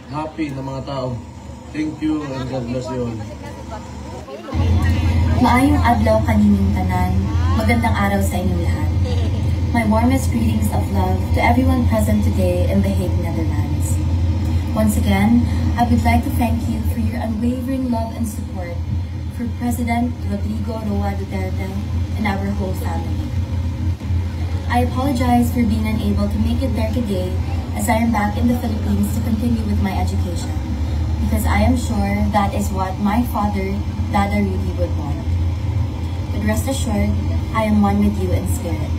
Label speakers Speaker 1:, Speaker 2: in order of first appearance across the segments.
Speaker 1: happy na mga tao. Thank you and God bless you all.
Speaker 2: Maayong adlaw kanining tanan. Magandang araw sa inyong lahat. My warmest greetings of love to everyone present today in The Hague, Netherlands. Once again, I would like to thank you for your unwavering love and support for President Rodrigo Roa Duterte and our whole family. I apologize for being unable to make it there today as I am back in the Philippines to continue with my education, because I am sure that is what my father, Dada Rudy, would want. But rest assured, I am one with you in spirit.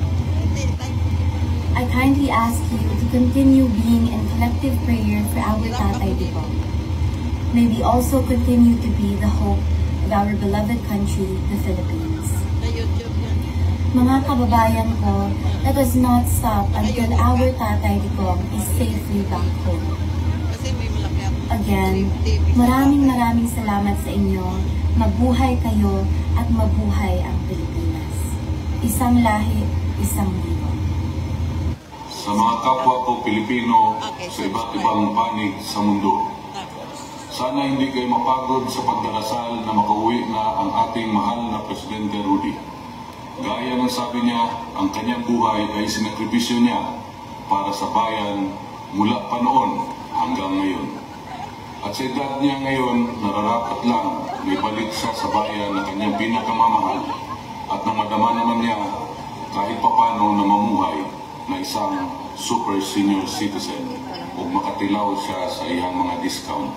Speaker 2: I kindly ask you to continue being in collective prayer for our Tatay Digong. May we also continue to be the hope of our beloved country, the Philippines. Mga kababayan ko, let us not stop until our Tatay Digong is safely back home. Again, maraming salamat sa inyo. Mabuhay kayo at mabuhay ang Pilipinas. Isang lahi, isang libo.
Speaker 3: Sa mga kapwa ko Pilipino sa iba't ibang panig sa mundo, sana hindi kayo mapagod sa pagdarasal na makauwi na ang ating mahal na Presidente Rudy. Gaya ng sabi niya, ang kanyang buhay ay sinakripisyo niya para sa bayan mula pa noon hanggang ngayon. At sa edad niya ngayon, nararapat lang may balik siya sa bayan na kanyang pinakamamahal at nang madama naman niya kahit papano na mamuhay na isang super senior citizen o makatilaw siya sa iyang mga discount.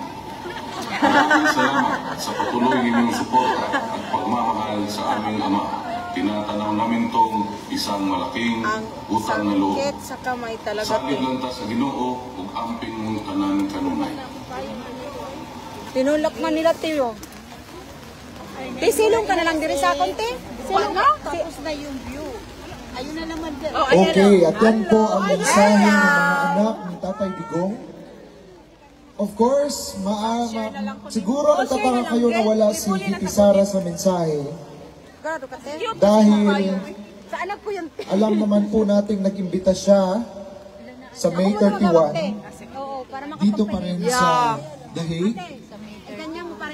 Speaker 3: Maraming salamat sa patuloy ninyong suporta at pagmamahal sa aming ama. Tinatanaw namin tong isang malaking utang na loob. Salig lang ta sa Ginoo ug amping mong tanan kanunay.
Speaker 4: Tinulak man nila tiyo. Silong ka na lang diri sa akong te. Silong na? Tapos na yung view. Ayun na naman din.
Speaker 5: Okay, at yan po ang mensahe ng mga anak ni Tatay Digong. Of course, siguro nagtataka kayo na wala si VP Sara sa mensahe. Dahil alam naman po nating nag-imbita siya sa May 31 dito pa rin sa The Hague.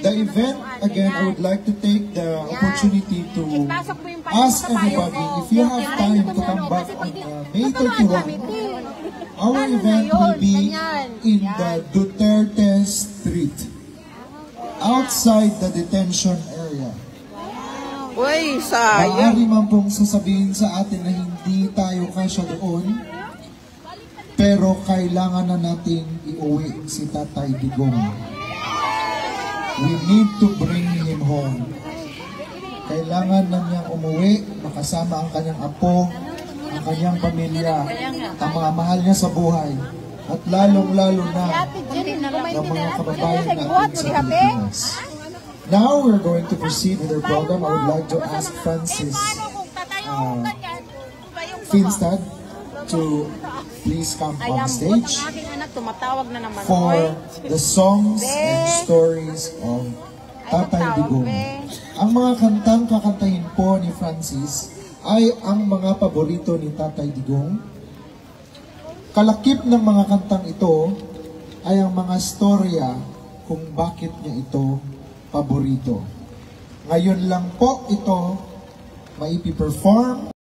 Speaker 5: The event, again, I would like to take the opportunity to ask everybody if you have time to come back on May 31. Our event will be in the Duterte Street, outside the detention area.
Speaker 4: Uy, sayang.
Speaker 5: Maaari man pong sasabihin sa atin na hindi tayo kasya doon, pero kailangan na nating iuwi si Tatay Digong. We need to bring him home. Kailangan na niyang umuwi, makasama ang kanyang apo, ang kanyang pamilya, ang mga mahal niya sa buhay, at lalong-lalo na ang mga kababayan natin sa Pilipinas. Now we're going to proceed with our program. I would like to ask Francis Finstad to please come on stage for the songs and stories of Tatay Digong. Ang mga kantang kakantahin po ni Francis ay ang mga paborito ni Tatay Digong. Kalakip ng mga kantang ito ay ang mga storya kung bakit niya ito paborito. Ngayon lang po ito maipi-perform